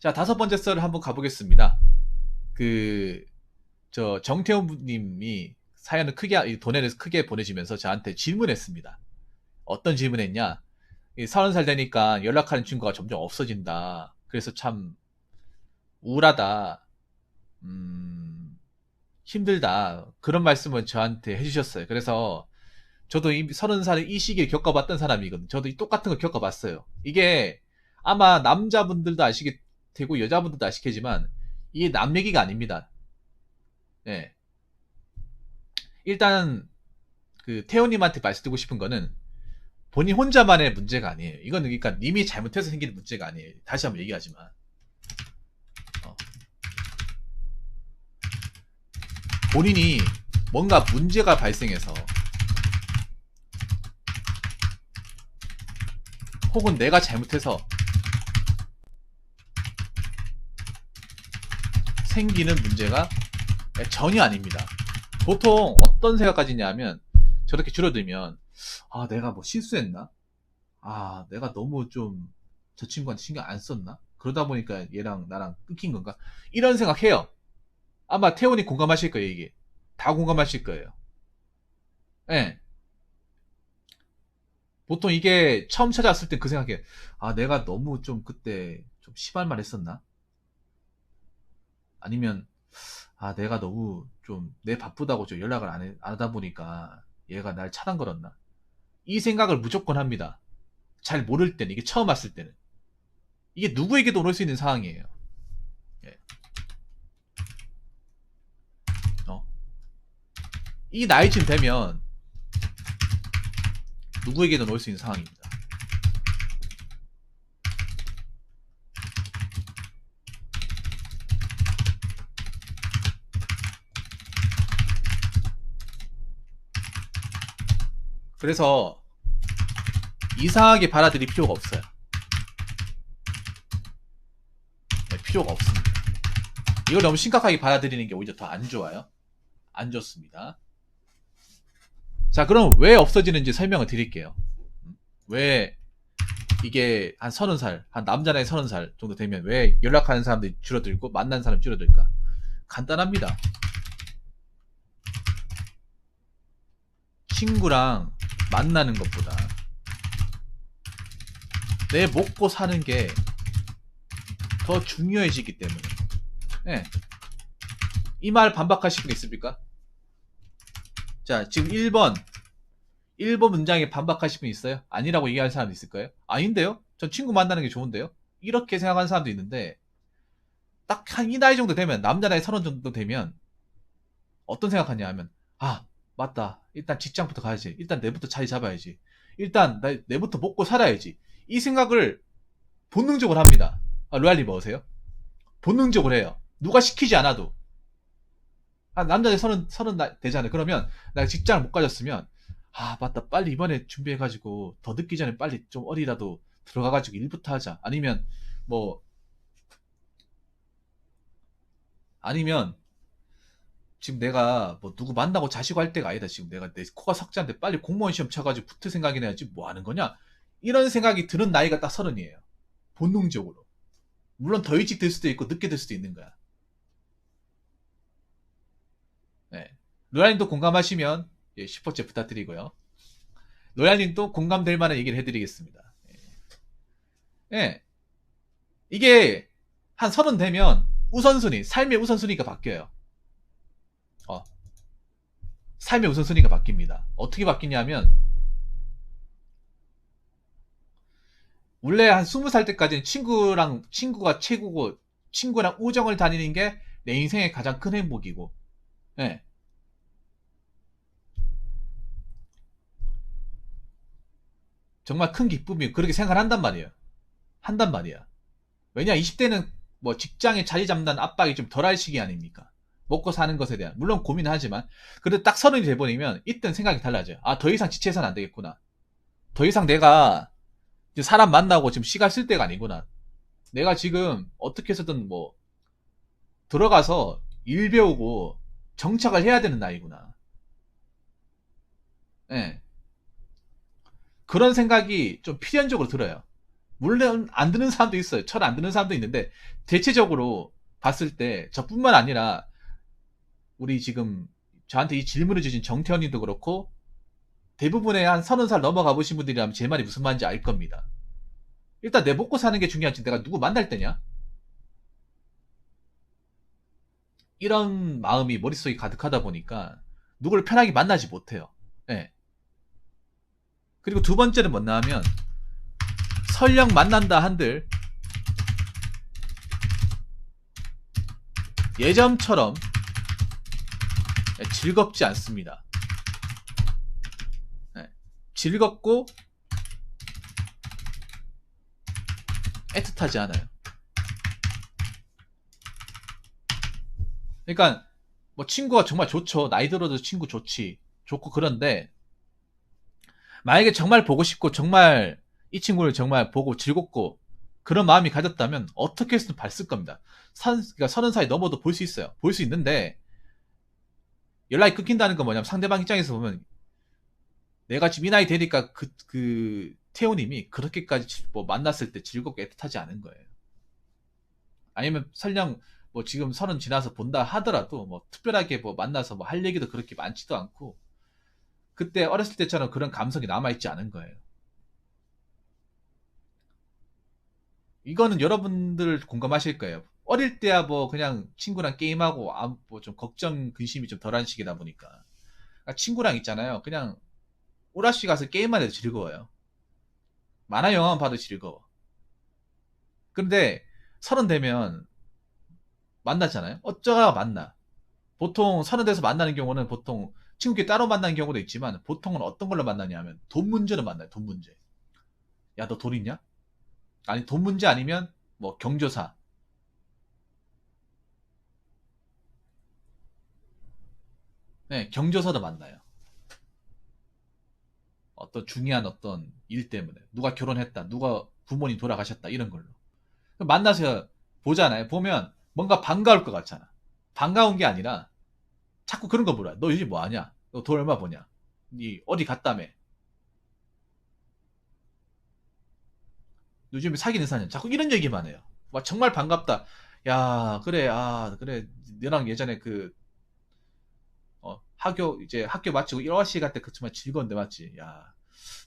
자, 다섯 번째 썰을 한번 가보겠습니다. 정태훈 님이 사연을 크게, 돈을 크게 보내주면서 저한테 질문했습니다. 어떤 질문했냐? 30살 되니까 연락하는 친구가 점점 없어진다. 그래서 참 우울하다. 힘들다. 그런 말씀을 저한테 해주셨어요. 그래서 저도 이 30살의 이 시기에 겪어봤던 사람이거든요. 저도 이 똑같은 걸 겪어봤어요. 이게 아마 남자분들도 아시게 되고 여자분들도 아시겠지만 이게 남 얘기가 아닙니다. 예. 일단 태호님한테 말씀드리고 싶은 거는 본인 혼자만의 문제가 아니에요. 이거는 그러니까 님이 잘못해서 생기는 문제가 아니에요. 다시 한번 얘기하지만 어. 본인이 뭔가 문제가 발생해서 혹은 내가 잘못해서 생기는 문제가 전혀 아닙니다. 보통 어떤 생각까지 있냐면 저렇게 줄어들면 내가 뭐 실수했나? 내가 너무 좀 저 친구한테 신경 안 썼나? 그러다 보니까 얘랑 나랑 끊긴 건가? 이런 생각해요. 아마 태훈이 공감하실 거예요. 이게 다 공감하실 거예요. 예. 보통 이게 처음 찾아왔을 때 그 생각해. 내가 너무 좀 그때 좀 심한 말 했었나? 아니면 내가 너무 좀 내 바쁘다고 좀 연락을 안 하다 보니까 얘가 날 차단 걸었나? 이 생각을 무조건 합니다. 잘 모를 때는, 이게 처음 왔을 때는. 이게 누구에게도 올 수 있는 상황이에요. 예. 이 나이쯤 되면 누구에게든 올 수 있는 상황입니다. 그래서 이상하게 받아들일 필요가 없어요. 네, 필요가 없습니다. 이걸 너무 심각하게 받아들이는 게 오히려 더 안 좋아요. 안 좋습니다. 자, 그럼 왜 없어지는지 설명을 드릴게요. 왜 이게 한 30살, 한 남자 나이 30살 정도 되면 왜 연락하는 사람들이 줄어들고 만난 사람이 줄어들까? 간단합니다. 친구랑 만나는 것보다 내 먹고 사는 게 더 중요해지기 때문에. 네. 이 말 반박하실 분 있습니까? 자, 지금 1번 문장에 반박하실 분 있어요? 아니라고 얘기할 사람 있을까요? 아닌데요? 전 친구 만나는 게 좋은데요? 이렇게 생각하는 사람도 있는데 딱 한 이 나이 정도 되면, 남자 나이 30 정도 되면 어떤 생각하냐 하면 맞다. 일단 직장부터 가야지. 일단 내부터 자리 잡아야지. 일단 내부터 먹고 살아야지. 이 생각을 본능적으로 합니다. 로얄님 뭐세요? 본능적으로 해요. 누가 시키지 않아도. 남자들 30 되잖아요. 그러면 내가 직장을 못 가졌으면 맞다. 빨리 이번에 준비해가지고 더 늦기 전에 빨리 좀 어디라도 들어가가지고 일부터 하자. 뭐 아니면 지금 내가 뭐 누구 만나고 자시고 할 때가 아니다. 지금 내가 내 코가 석자인데 빨리 공무원 시험 쳐가지고 붙을 생각이나 해야지 뭐 하는 거냐? 이런 생각이 드는 나이가 딱 30이에요. 본능적으로. 물론 더 일찍 될 수도 있고 늦게 될 수도 있는 거야. 네. 로얄님도 공감하시면 슈퍼챗 부탁드리고요. 로얄님도 공감될 만한 얘기를 해드리겠습니다. 예. 이게 한 30 되면 우선순위, 삶의 우선순위가 바뀌어요. 삶의 우선순위가 바뀝니다. 어떻게 바뀌냐면 원래 한 20살 때까지는 친구가 최고고 친구랑 우정을 다니는 게 내 인생의 가장 큰 행복이고, 예. 정말 큰 기쁨이고 그렇게 생각을 한단 말이에요. 한단 말이야. 왜냐 20대는 뭐 직장에 자리 잡는 압박이 좀 덜할 시기 아닙니까? 먹고 사는 것에 대한 물론 고민은 하지만 그래도 딱 30이 돼버리면 이때는 생각이 달라져요. 더 이상 지체해서는 안 되겠구나. 더 이상 내가 이제 사람 만나고 지금 시간 쓸 때가 아니구나. 내가 지금 어떻게 해서든 뭐 들어가서 일 배우고 정착을 해야 되는 나이구나. 예. 그런 생각이 좀 필연적으로 들어요. 물론 안 듣는 사람도 있어요. 철 안 듣는 사람도 있는데 대체적으로 봤을 때 저뿐만 아니라 우리 지금 저한테 이 질문을 주신 정태현님도 그렇고 대부분의 한 30살 넘어가 보신 분들이라면 제 말이 무슨 말인지 알 겁니다. 일단 내 먹고 사는 게 중요하지 내가 누구 만날 때냐? 이런 마음이 머릿속에 가득하다 보니까 누구를 편하게 만나지 못해요. 예. 그리고 두 번째는 뭐냐 하면 설령 만난다 한들 예전처럼 즐겁지 않습니다. 예. 즐겁고 애틋하지 않아요. 그러니까 뭐 친구가 정말 좋죠. 나이 들어도 친구 좋고 그런데 만약에 정말 보고 싶고 정말 이 친구를 정말 보고 즐겁고 그런 마음이 가졌다면 어떻게 해서든 봤을 겁니다. 그러니까 30살이 넘어도 볼 수 있어요. 볼 수 있는데 연락이 끊긴다는 건 뭐냐면 상대방 입장에서 보면 내가 지금 이 나이 되니까 그 태호님이 그렇게까지 뭐 만났을 때 즐겁게 애틋하지 않은 거예요. 아니면 설령 뭐 지금 30 지나서 본다 하더라도 뭐 특별하게 뭐 만나서 뭐 할 얘기도 그렇게 많지도 않고 그때 어렸을 때처럼 그런 감성이 남아있지 않은 거예요. 이거는 여러분들 공감하실 거예요. 어릴 때야 뭐 그냥 친구랑 게임하고 뭐 좀 걱정 근심이 좀 덜한 시기다 보니까 그러니까 친구랑 있잖아요. 그냥 오락실 가서 게임만 해도 즐거워요. 만화 영화만 봐도 즐거워. 근데 30 되면 만나잖아요. 어쩌다가 만나. 보통 30 돼서 만나는 경우는 보통 친구끼리 따로 만나는 경우도 있지만 보통은 어떤 걸로 만나냐면 돈 문제로 만나요. 돈 문제. 야, 너 돈 있냐? 아니, 돈 문제 아니면 뭐 경조사. 네, 경조사도 만나요. 어떤 중요한 어떤 일 때문에 누가 결혼했다, 누가 부모님 돌아가셨다 이런 걸로 만나서 보잖아요. 보면 뭔가 반가울 것 같잖아. 반가운 게 아니라 자꾸 그런 거 물어요. 너 요즘 뭐 하냐? 너 돈 얼마 버냐? 니 어디 갔다며? 요즘에 사귀는 사냐? 자꾸 이런 얘기만 해요. 와, 정말 반갑다. 야, 그래, 그래. 너랑 예전에 학교 마치고 1화시 갈 때 그 정말 즐거운데 맞지? 야,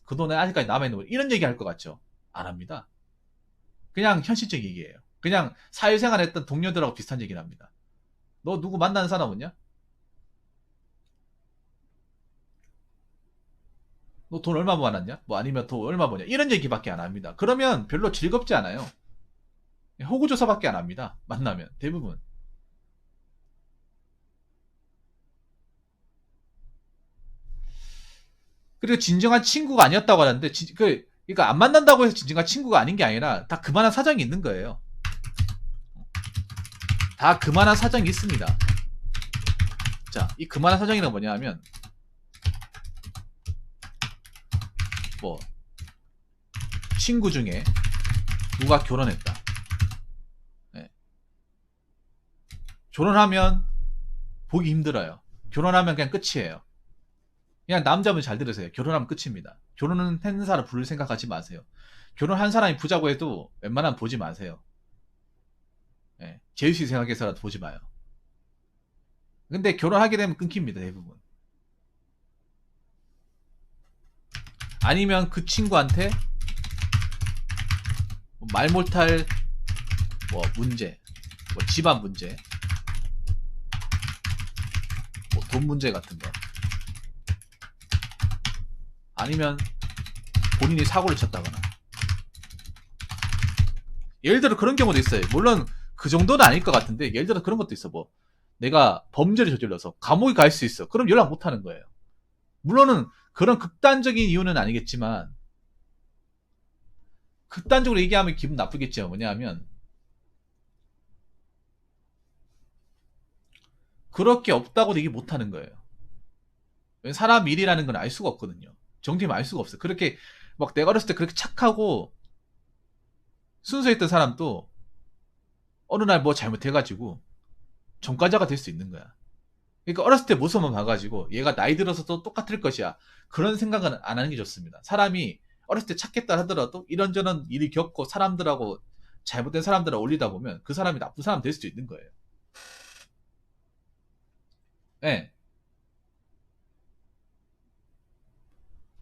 그 돈에 아직까지 남아있는 거 이런 얘기 할 것 같죠? 안 합니다. 그냥 현실적 얘기예요. 그냥 사회생활 했던 동료들하고 비슷한 얘기를 합니다. 너 누구 만나는 사람 없냐? 너 돈 얼마 모아놨냐? 뭐 아니면 돈 얼마 버냐? 이런 얘기밖에 안 합니다. 그러면 별로 즐겁지 않아요. 호구조사밖에 안 합니다. 만나면 대부분. 그리고 진정한 친구가 아니었다고 하는데 그러니까 안 만난다고 해서 진정한 친구가 아닌 게 아니라 다 그만한 사정이 있는 거예요. 다 그만한 사정이 있습니다. 자, 이 그만한 사정이란 뭐냐 하면 뭐 친구 중에 누가 결혼했다. 네. 결혼하면 보기 힘들어요. 결혼하면 그냥 끝이에요. 그냥 남자분 잘 들으세요. 결혼하면 끝입니다. 결혼은 한 사람 부를 생각하지 마세요. 결혼한 사람이 부자고 해도 웬만하면 보지 마세요. 예, 제수씨 생각해서라도 보지 마요. 근데 결혼하게 되면 끊깁니다, 대부분. 아니면 그 친구한테 말 못할 뭐 문제, 뭐 집안 문제, 뭐 돈 문제 같은 거. 아니면 본인이 사고를 쳤다거나. 예를 들어 그런 경우도 있어요. 물론 그 정도는 아닐 것 같은데 예를 들어 그런 것도 있어. 뭐 내가 범죄를 저질러서 감옥에 갈 수 있어. 그럼 연락 못 하는 거예요. 물론은 그런 극단적인 이유는 아니겠지만 극단적으로 얘기하면 기분 나쁘겠죠. 뭐냐면 그렇게 없다고 얘기 못 하는 거예요. 사람 일이라는 건 알 수가 없거든요. 정팀 알 수가 없어요. 그렇게 막 내가 어렸을 때 그렇게 착하고 순수했던 사람도 어느 날 뭐 잘못해가지고 전과자가 될 수 있는 거야. 그러니까 어렸을 때 모습만 봐가지고 얘가 나이 들어서도 똑같을 것이야. 그런 생각은 안 하는 게 좋습니다. 사람이 어렸을 때 착했다 하더라도 이런저런 일이 겪고 사람들하고 잘못된 사람들하고 어울리다 보면 그 사람이 나쁜 사람 될 수도 있는 거예요. 예.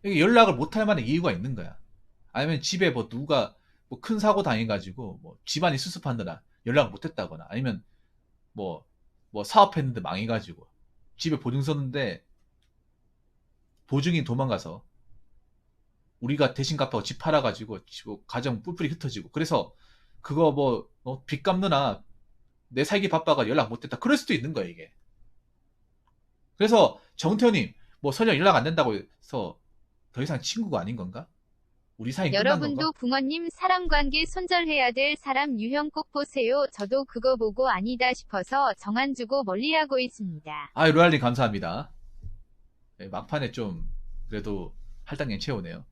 이게 연락을 못 할 만한 이유가 있는 거야. 아니면 집에 뭐 누가 뭐 큰 사고 당해가지고 뭐 집안이 수습하느라 연락을 못 했다거나 아니면 뭐, 뭐 사업했는데 망해가지고 집에 보증 섰는데 보증인 도망가서 우리가 대신 갚아고 집 팔아가지고 가정 뿔뿔이 흩어지고 그래서 그거 빚 갚느라 내 살기 바빠가 연락 못했다 그럴 수도 있는 거야 이게. 그래서 정태호님 뭐 설령 연락 안 된다고 해서 더 이상 친구가 아닌 건가? 우리 사이 끝난 건가? 여러분도 붕어님 사람관계 손절해야 될 사람 유형 꼭 보세요. 저도 그거 보고 아니다 싶어서 정 안 주고 멀리하고 있습니다. 아 로얄님 감사합니다. 네, 막판에 좀 그래도 할당량 채우네요.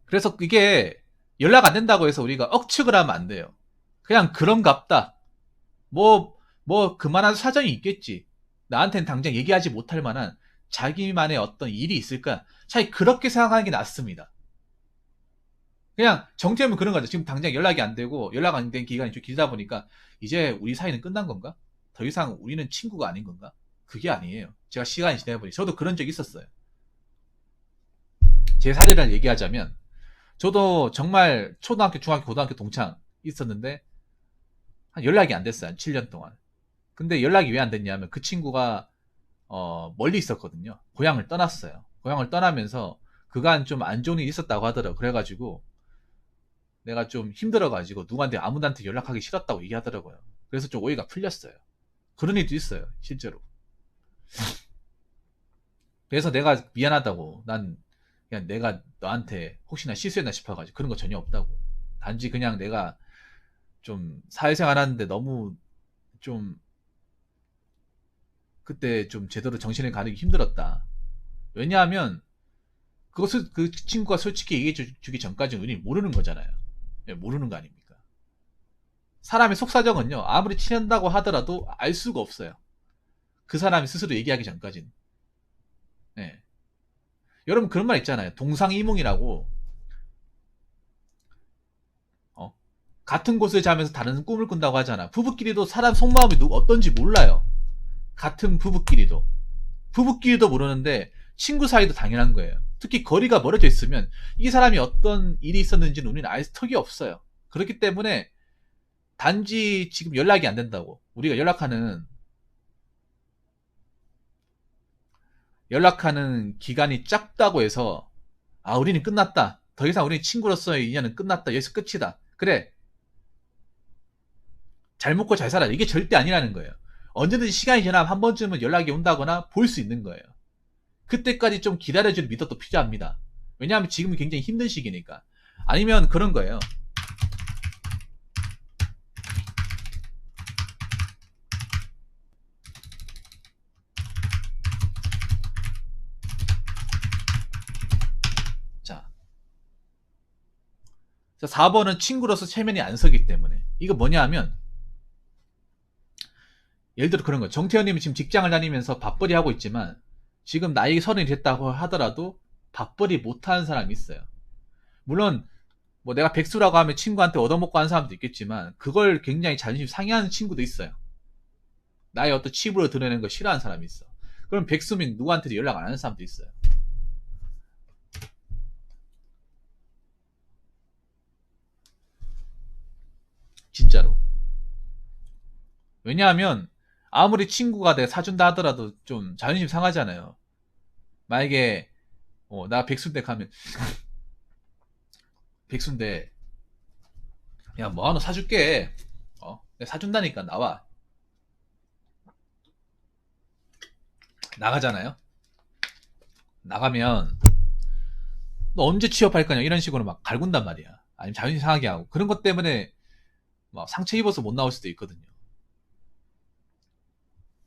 그래서 이게 연락 안 된다고 해서 우리가 억측을 하면 안 돼요. 그냥 그런갑다. 그만한 사정이 있겠지. 나한테는 당장 얘기하지 못할 만한 자기만의 어떤 일이 있을까? 차라리 그렇게 생각하는 게 낫습니다. 그냥 정태현은 그런 거죠. 지금 당장 연락이 안 되고 연락 안 된 기간이 좀 길다 보니까 이제 우리 사이는 끝난 건가? 더 이상 우리는 친구가 아닌 건가? 그게 아니에요. 제가 시간이 지나보니 저도 그런 적이 있었어요. 제 사례를 얘기하자면 저도 정말 초등학교, 중학교, 고등학교 동창 있었는데 한 연락이 안 됐어요. 한 7년 동안. 근데 연락이 왜 안 됐냐면 그 친구가 멀리 있었거든요. 고향을 떠났어요. 고향을 떠나면서 그간 좀 안 좋은 일이 있었다고 하더라고요. 그래가지고 내가 좀 힘들어가지고 누구한테 아무한테 연락하기 싫었다고 얘기하더라고요. 그래서 좀 오해가 풀렸어요. 그런 일도 있어요. 실제로. 그래서 내가 미안하다고 난 그냥 내가 너한테 혹시나 실수했나 싶어가지고 그런 거 전혀 없다고. 단지 그냥 내가 좀 사회생활 하는데 너무 좀 그때 좀 제대로 정신을 가리기 힘들었다. 왜냐하면 그것을 그 친구가 솔직히 얘기해 주기 전까지는 우리 모르는 거잖아요. 예, 모르는 거 아닙니까? 사람의 속사정은요 아무리 친한다고 하더라도 알 수가 없어요. 그 사람이 스스로 얘기하기 전까지는. 예. 여러분 그런 말 있잖아요. 동상이몽이라고. 같은 곳을 자면서 다른 꿈을 꾼다고 하잖아. 부부끼리도 사람 속마음이 어떤지 몰라요. 같은 부부끼리도 모르는데 친구 사이도 당연한 거예요. 특히 거리가 멀어져 있으면 이 사람이 어떤 일이 있었는지는 우리는 알 턱이 없어요. 그렇기 때문에 단지 지금 연락이 안 된다고 우리가 연락하는 기간이 짧다고 해서 아 우리는 끝났다. 더 이상 우리는 친구로서의 인연은 끝났다. 여기서 끝이다. 그래. 잘 먹고 잘 살아. 이게 절대 아니라는 거예요. 언제든지 시간이 지나면 한 번쯤은 연락이 온다거나 볼 수 있는 거예요. 그때까지 좀 기다려줄 미덕도 필요합니다. 왜냐하면 지금은 굉장히 힘든 시기니까. 아니면 그런 거예요. 자, 4번은 친구로서 체면이 안 서기 때문에. 이거 뭐냐 하면 예를 들어 그런 거예요. 정태현님이 지금 직장을 다니면서 밥벌이 하고 있지만 지금 나이 30이 됐다고 하더라도 밥벌이 못하는 사람이 있어요. 물론 뭐 내가 백수라고 하면 친구한테 얻어먹고 하는 사람도 있겠지만 그걸 굉장히 자존심 상해하는 친구도 있어요. 나의 어떤 치부를 드러내는 걸 싫어하는 사람이 있어. 그럼 백수면 누구한테도 연락 안 하는 사람도 있어요. 진짜로. 왜냐하면 아무리 친구가 내가 사준다 하더라도 좀 자존심 상하잖아요. 만약에 나 백수인데 가면 백수인데 야 뭐 하나 사줄게. 내가 사준다니까 나와. 나가잖아요. 나가면 너 언제 취업할 거냐 이런 식으로 막 갈군단 말이야. 아니면 자존심 상하게 하고 그런 것 때문에 막 상처 입어서 못 나올 수도 있거든요.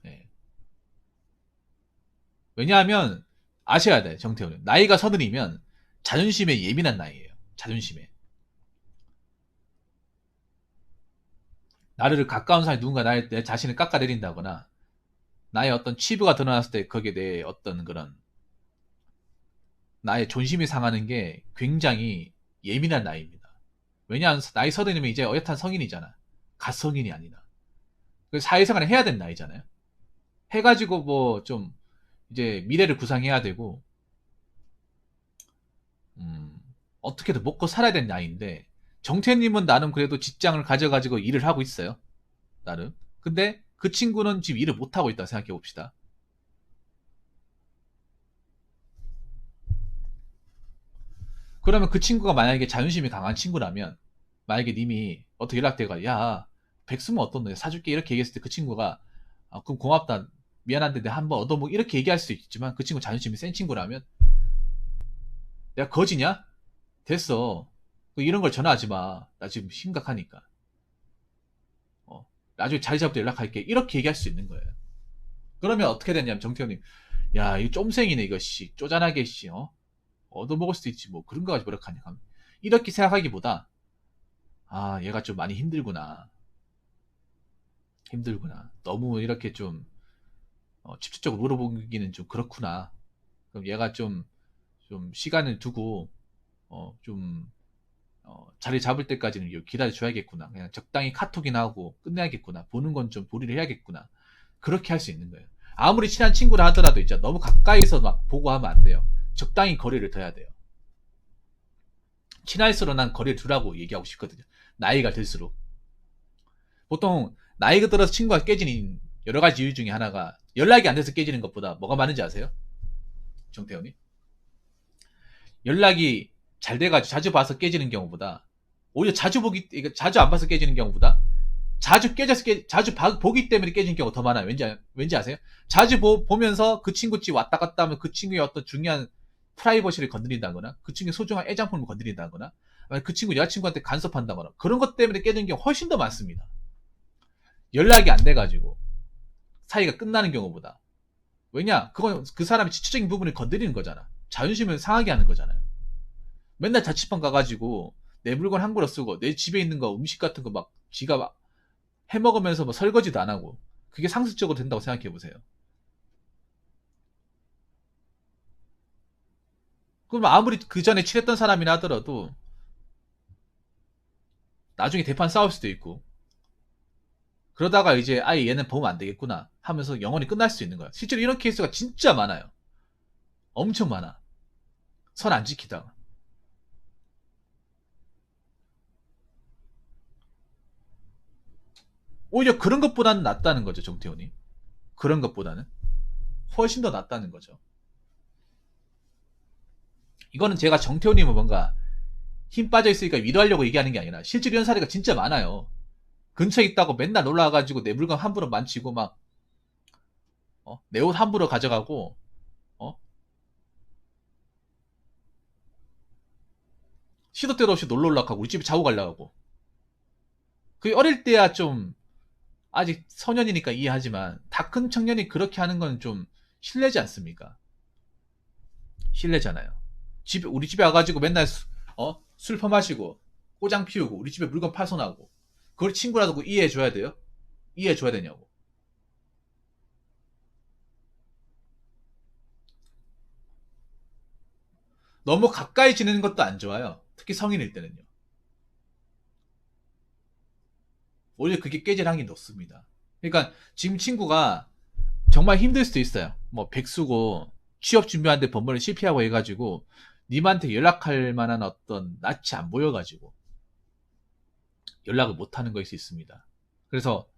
네. 왜냐하면 아셔야 돼 정태훈은 나이가 30이면 자존심에 예민한 나이예요. 자존심에. 나를 가까운 사람이 누군가 내 자신을 깎아내린다거나 나의 어떤 치부가 드러났을 때 거기에 내 어떤 그런 나의 존심이 상하는 게 굉장히 예민한 나이입니다. 왜냐하면 나이 30이면 이제 어엿한 성인이잖아. 갓성인이 아니라. 사회생활을 해야 되는 나이잖아요. 해가지고 뭐 좀 이제 미래를 구상해야 되고 어떻게든 먹고 살아야 되는 나이인데 정태님은 나름 그래도 직장을 가져가지고 일을 하고 있어요. 나름. 근데 그 친구는 지금 일을 못하고 있다고 생각해 봅시다. 그러면 그 친구가 만약에 자존심이 강한 친구라면 만약에 님이 어떻게 연락돼가 야 백수면 어떤데 사줄게 이렇게 얘기했을 때 그 친구가 아, 그럼 고맙다 미안한데 내가 한번 얻어먹 이렇게 얘기할 수도 있지만 그 친구 자존심이 센 친구라면 내가 거지냐? 됐어. 이런 걸 전화하지 마. 나 지금 심각하니까. 나중에 자리 잡을 때 연락할게. 이렇게 얘기할 수 있는 거예요. 그러면 어떻게 되냐면 정태현님, 야, 이거 쫌생이네 이거 씨, 쪼잔하게 씨, 얻어먹을 수도 있지 뭐 그런 거 가지고 뭐라하냐. 이렇게 생각하기보다 아, 얘가 좀 많이 힘들구나. 힘들구나. 너무 이렇게 좀 직접적으로 물어보기는 좀 그렇구나. 그럼 얘가 좀 시간을 두고 좀 자리 잡을 때까지는 기다려줘야겠구나. 그냥 적당히 카톡이나 하고 끝내야겠구나. 보는 건 좀 보리를 해야겠구나. 그렇게 할 수 있는 거예요. 아무리 친한 친구라 하더라도 이제 너무 가까이서 막 보고 하면 안 돼요. 적당히 거리를 둬야 돼요. 친할수록 난 거리를 두라고 얘기하고 싶거든요. 나이가 들수록. 보통 나이가 들어서 친구가 깨지는 여러 가지 이유 중에 하나가 연락이 안 돼서 깨지는 것보다 뭐가 많은지 아세요? 정태현이? 연락이 잘 돼가지고 자주 봐서 깨지는 경우보다 오히려 자주 안 봐서 깨지는 경우보다 자주 보기 때문에 깨지는 경우가 더 많아요. 왠지 아세요? 자주 보면서 그 친구 집 왔다 갔다 하면 그 친구의 어떤 중요한 프라이버시를 건드린다거나 그 친구의 소중한 애장품을 건드린다거나 그 친구 여자친구한테 간섭한다거나 그런 것 때문에 깨지는 경우가 훨씬 더 많습니다. 연락이 안 돼가지고 사이가 끝나는 경우보다. 왜냐? 그건 그 사람의 지체적인 부분을 건드리는 거잖아. 자존심을 상하게 하는 거잖아요. 맨날 자취방 가가지고 내 물건 함부로 쓰고 내 집에 있는 거 음식 같은 거 막 지가 막 해먹으면서 뭐 설거지도 안 하고 그게 상습적으로 된다고 생각해 보세요. 그럼 아무리 그 전에 친했던 사람이나 하더라도 나중에 대판 싸울 수도 있고 그러다가 이제 아예 얘는 보면 안 되겠구나 하면서 영원히 끝날 수 있는 거야. 실제로 이런 케이스가 진짜 많아요. 엄청 많아. 선 안 지키다가. 오히려 그런 것보다는 낫다는 거죠, 정태훈이. 그런 것보다는. 훨씬 더 낫다는 거죠. 이거는 제가 정태훈님은 뭔가 힘 빠져있으니까 위로하려고 얘기하는 게 아니라 실제로 이런 사례가 진짜 많아요. 근처에 있다고 맨날 놀러와가지고 내 물건 함부로 만지고 막, 내 옷 함부로 가져가고, 시도 때도 없이 놀러 올라가고 우리 집에 자고 가려고 하고. 그 어릴 때야 좀 아직 소년이니까 이해하지만 다 큰 청년이 그렇게 하는 건 좀 실례지 않습니까? 실례잖아요. 우리 집에 와가지고 맨날 술 퍼마시고 꼬장 피우고 우리 집에 물건 파손하고 그걸 친구라도 이해해줘야 돼요? 이해해줘야 되냐고. 너무 가까이 지내는 것도 안 좋아요. 특히 성인일 때는요. 오히려 그게 깨질 확률이 높습니다. 그러니까 지금 친구가 정말 힘들 수도 있어요. 뭐 백수고 취업 준비하는데 번번에 실패하고 해가지고 님한테 연락할 만한 어떤 낯이 안 보여가지고 연락을 못하는 것일 수 있습니다. 그래서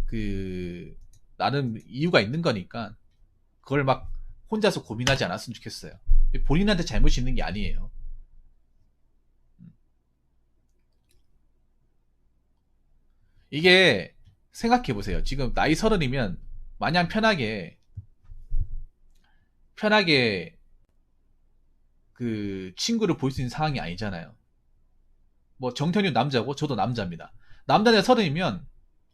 그 나름 이유가 있는 거니까 그걸 막 혼자서 고민하지 않았으면 좋겠어요. 본인한테 잘못이 있는 게 아니에요. 이게 생각해 보세요. 지금 나이 30이면 마냥 편하게 그 친구를 볼 수 있는 상황이 아니잖아요. 뭐 정태현이 남자고 저도 남자입니다. 남자들 30이면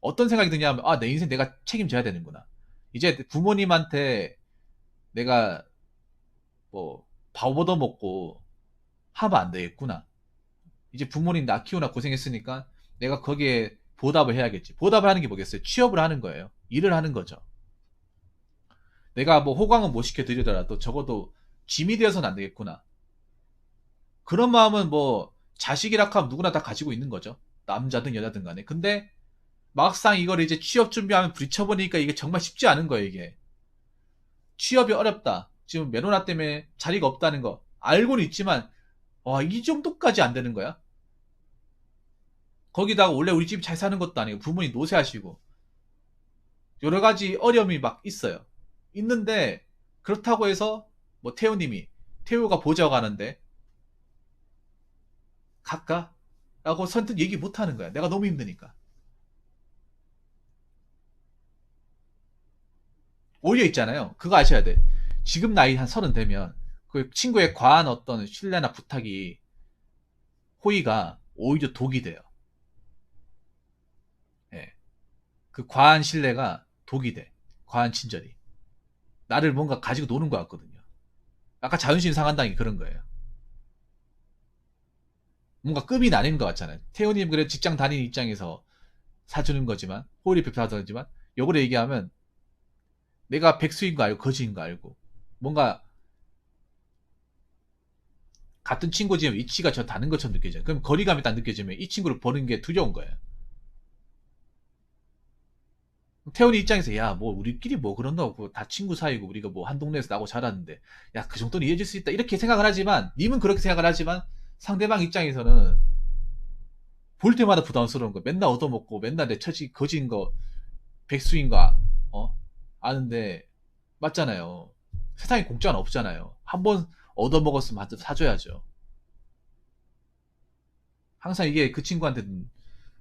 어떤 생각이 드냐면 아, 내 인생 내가 책임져야 되는구나. 이제 부모님한테 내가 뭐 밥 얻어먹고 하면 안 되겠구나. 이제 부모님 나 키우나 고생했으니까 내가 거기에 보답을 해야겠지. 보답을 하는 게 뭐겠어요? 취업을 하는 거예요. 일을 하는 거죠. 내가 뭐 호강은 못 시켜드리더라도 적어도 짐이 되어서는 안 되겠구나. 그런 마음은 뭐 자식이라 하면 누구나 다 가지고 있는 거죠. 남자든 여자든 간에. 근데 막상 이걸 이제 취업 준비하면 부딪혀보니까 이게 정말 쉽지 않은 거예요, 이게. 취업이 어렵다. 지금 메로나 때문에 자리가 없다는 거 알고는 있지만 와, 이 정도까지 안 되는 거야? 거기다가 원래 우리 집 잘 사는 것도 아니고 부모님 노쇠하시고 여러 가지 어려움이 막 있어요. 있는데 그렇다고 해서 뭐 태우님이 태우가 보자고 하는데 갈까? 라고 선뜻 얘기 못 하는 거야. 내가 너무 힘드니까. 오히려 있잖아요. 그거 아셔야 돼. 지금 나이 한 30 되면 그 친구의 과한 어떤 신뢰나 부탁이 호의가 오히려 독이 돼요. 예. 그 과한 신뢰가 독이 돼. 과한 친절이. 나를 뭔가 가지고 노는 것 같거든요. 아까 자존심 상한다는 게 그런 거예요. 뭔가 급이 나뉘는 것 같잖아요. 태호님 그래 직장 다니는 입장에서 사주는 거지만 호의를 베풀하지만 역으로 얘기하면 내가 백수인 거 알고 거지인 거 알고 뭔가 같은 친구지만 위치가 저 다른 것처럼 느껴져요. 그럼 거리감이 딱 느껴지면 이 친구를 보는 게 두려운 거예요. 태훈이 입장에서 야 뭐 우리끼리 뭐 그런다고 다 친구 사이고 우리가 뭐 한 동네에서 나고 자랐는데 야 그 정도는 이해해줄 수 있다 이렇게 생각을 하지만 님은 그렇게 생각을 하지만 상대방 입장에서는 볼 때마다 부담스러운 거 맨날 얻어먹고 맨날 내 처지 거지인 거 백수인 거 아는데 맞잖아요. 세상에 공짜는 없잖아요. 한 번 얻어먹었으면 사줘야죠. 항상 이게 그 친구한테는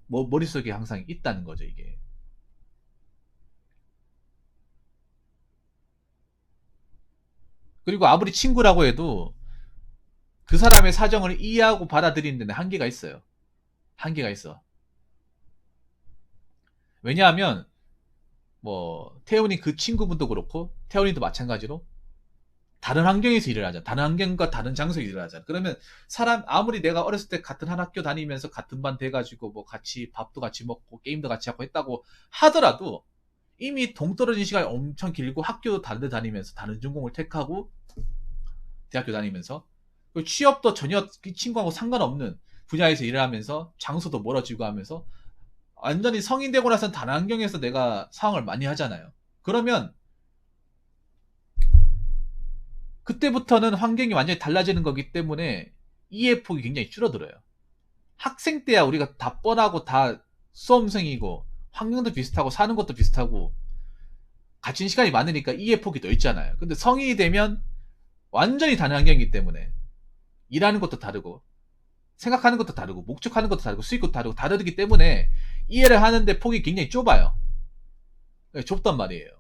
머릿속에 항상 있다는 거죠 이게. 그리고 아무리 친구라고 해도 그 사람의 사정을 이해하고 받아들이는 데는 한계가 있어요. 한계가 있어. 왜냐하면 뭐 태훈이 그 친구분도 그렇고 태훈이도 마찬가지로 다른 환경에서 일을 하잖아. 다른 환경과 다른 장소에서 일을 하잖아. 그러면 사람 아무리 내가 어렸을 때 같은 한 학교 다니면서 같은 반 돼가지고 뭐 같이 밥도 같이 먹고 게임도 같이 하고 했다고 하더라도 이미 동떨어진 시간이 엄청 길고 학교도 다른 데 다니면서 다른 전공을 택하고 대학교 다니면서 취업도 전혀 그 친구하고 상관없는 분야에서 일을 하면서 장소도 멀어지고 하면서 완전히 성인 되고 나서는 다른 환경에서 내가 상황을 많이 하잖아요. 그러면 그때부터는 환경이 완전히 달라지는 거기 때문에 이해 폭이 굉장히 줄어들어요. 학생 때야 우리가 다 뻔하고 다 수험생이고 환경도 비슷하고 사는 것도 비슷하고 갇힌 시간이 많으니까 이해 폭이 더 있잖아요. 근데 성인이 되면 완전히 다른 환경이기 때문에 일하는 것도 다르고 생각하는 것도 다르고 목적하는 것도 다르고 수익도 다르고 다르기 때문에 이해를 하는데 폭이 굉장히 좁아요. 좁단 말이에요.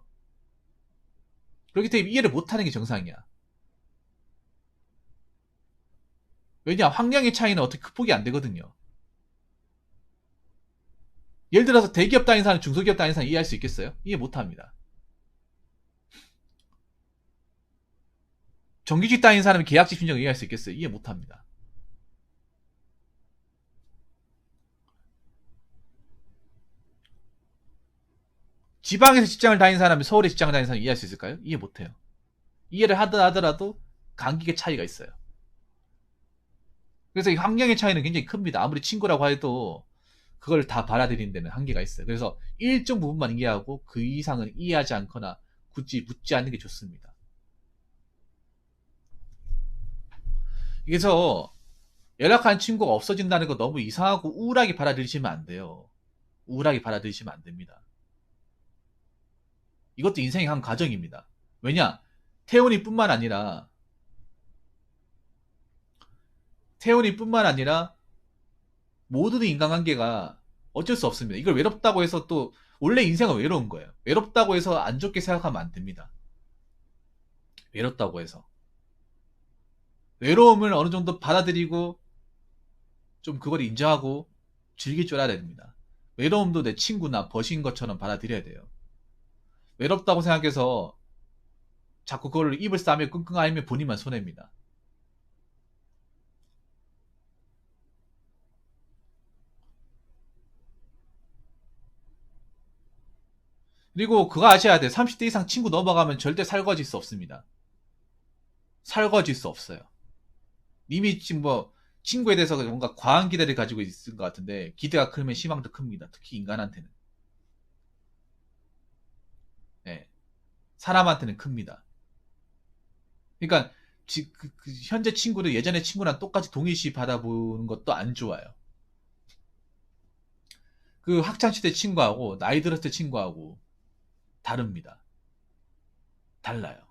그렇기 때문에 이해를 못하는 게 정상이야. 왜냐 환경의 차이는 어떻게 극복이 안 되거든요. 예를 들어서 대기업 다니는 사람 중소기업 다니는 사람 이해할 수 있겠어요? 이해 못합니다. 정규직 다니는 사람이 계약직 신청 이해할 수 있겠어요? 이해 못합니다. 지방에서 직장을 다니는 사람이 서울에 직장을 다니는 사람이 이해할 수 있을까요? 이해 못해요. 이해를 하더라도 간격의 차이가 있어요. 그래서 이 환경의 차이는 굉장히 큽니다. 아무리 친구라고 해도 그걸 다 받아들이는 데는 한계가 있어요. 그래서 일정 부분만 이해하고 그 이상은 이해하지 않거나 굳이 묻지 않는 게 좋습니다. 그래서 연락한 친구가 없어진다는 거 너무 이상하고 우울하게 받아들이시면 안 돼요. 우울하게 받아들이시면 안 됩니다. 이것도 인생의 한 과정입니다. 왜냐? 태훈이 뿐만 아니라 모든 인간관계가 어쩔 수 없습니다. 이걸 외롭다고 해서 또 원래 인생은 외로운 거예요. 외롭다고 해서 안 좋게 생각하면 안 됩니다. 외롭다고 해서 외로움을 어느 정도 받아들이고 좀 그걸 인정하고 즐길 줄 알아야 됩니다. 외로움도 내 친구나 버신 것처럼 받아들여야 돼요. 외롭다고 생각해서 자꾸 그걸 입을 싸며 끙끙 앓으면 본인만 손해입니다. 그리고 그거 아셔야 돼. 30대 이상 친구 넘어가면 절대 설거질 수 없습니다. 설거질 수 없어요. 님이 지금 뭐 친구에 대해서 뭔가 과한 기대를 가지고 있을 것 같은데 기대가 크면 희망도 큽니다. 특히 인간한테는. 네. 사람한테는 큽니다. 그러니까 현재 친구를 예전의 친구랑 똑같이 동일시 받아보는 것도 안 좋아요. 그 학창시대 친구하고 나이 들었을 때 친구하고 다릅니다. 달라요.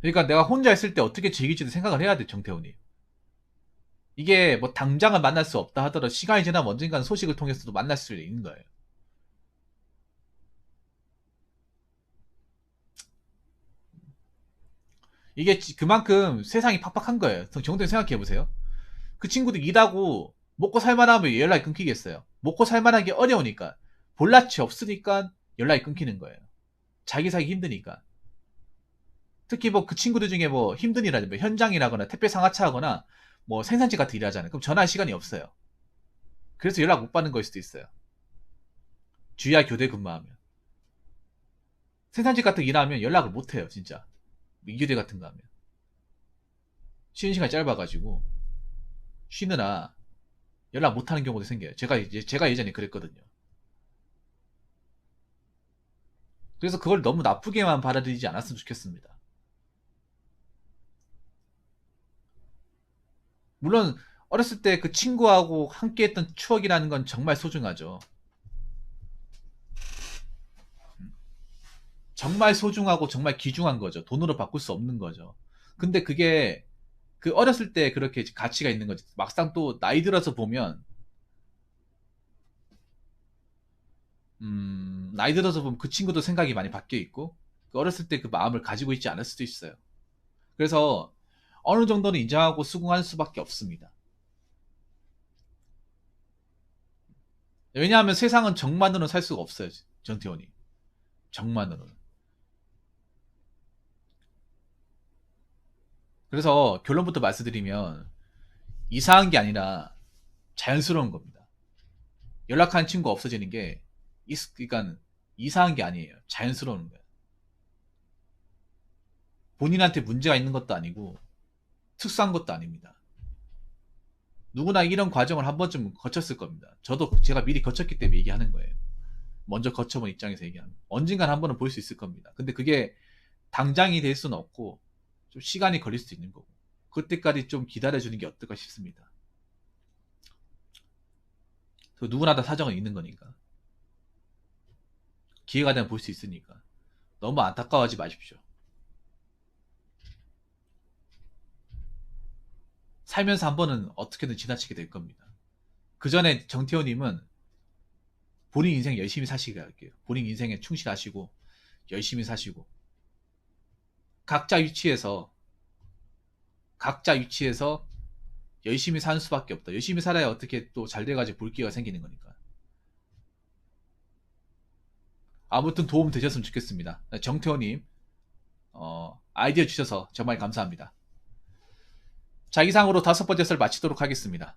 그러니까 내가 혼자 있을 때 어떻게 즐길지도 생각을 해야 돼, 정태훈이. 이게 뭐 당장은 만날 수 없다 하더라도 시간이 지나면 언젠가는 소식을 통해서도 만날 수 있는 거예요. 이게 그만큼 세상이 팍팍한 거예요. 정태훈 생각해보세요. 그 친구들 일하고 먹고 살만하면 연락이 끊기겠어요. 먹고 살만하기 어려우니까. 볼낯이 없으니까 연락이 끊기는 거예요. 자기 살기 힘드니까. 특히 뭐 그 친구들 중에 뭐 힘든 일 하죠. 뭐 현장이라거나 택배 상하차 하거나 뭐 생산직 같은 일 하잖아요. 그럼 전화할 시간이 없어요. 그래서 연락 못 받는 걸 수도 있어요. 주야 교대 근무하면. 생산직 같은 일 하면 연락을 못 해요, 진짜. 이교대 같은 거 하면. 쉬는 시간이 짧아가지고 쉬느라 연락 못 하는 경우도 생겨요. 제가 예전에 그랬거든요. 그래서 그걸 너무 나쁘게만 받아들이지 않았으면 좋겠습니다. 물론 어렸을 때 그 친구하고 함께 했던 추억이라는 건 정말 소중하죠. 정말 소중하고 정말 귀중한 거죠. 돈으로 바꿀 수 없는 거죠. 근데 그게 그 어렸을 때 그렇게 가치가 있는 거지. 막상 또 나이 들어서 보면 나이 들어서 보면 그 친구도 생각이 많이 바뀌어 있고 그 어렸을 때 그 마음을 가지고 있지 않을 수도 있어요. 그래서 어느 정도는 인정하고 수긍할 수밖에 없습니다. 왜냐하면 세상은 정만으로는 살 수가 없어요. 정태원이. 정만으로는. 그래서 결론부터 말씀드리면 이상한 게 아니라 자연스러운 겁니다. 연락하는 친구가 없어지는 게 그러니까 이상한 게 아니에요. 자연스러운 거예요. 본인한테 문제가 있는 것도 아니고 특수한 것도 아닙니다. 누구나 이런 과정을 한 번쯤 거쳤을 겁니다. 저도 제가 미리 거쳤기 때문에 얘기하는 거예요. 먼저 거쳐본 입장에서 얘기하는. 언젠간 한 번은 볼 수 있을 겁니다. 근데 그게 당장이 될 수는 없고 좀 시간이 걸릴 수도 있는 거고 그때까지 좀 기다려주는 게 어떨까 싶습니다. 누구나 다 사정은 있는 거니까. 기회가 되면 볼 수 있으니까. 너무 안타까워하지 마십시오. 살면서 한 번은 어떻게든 지나치게 될 겁니다. 그 전에 정태호님은 본인 인생 열심히 사시게 할게요. 본인 인생에 충실하시고 열심히 사시고 각자 위치에서 열심히 사는 수밖에 없다. 열심히 살아야 어떻게 또 잘 돼가지고 볼 기회가 생기는 거니까. 아무튼 도움 되셨으면 좋겠습니다. 정태호님 아이디어 주셔서 정말 감사합니다. 자, 이상으로 5번째 썰 마치도록 하겠습니다.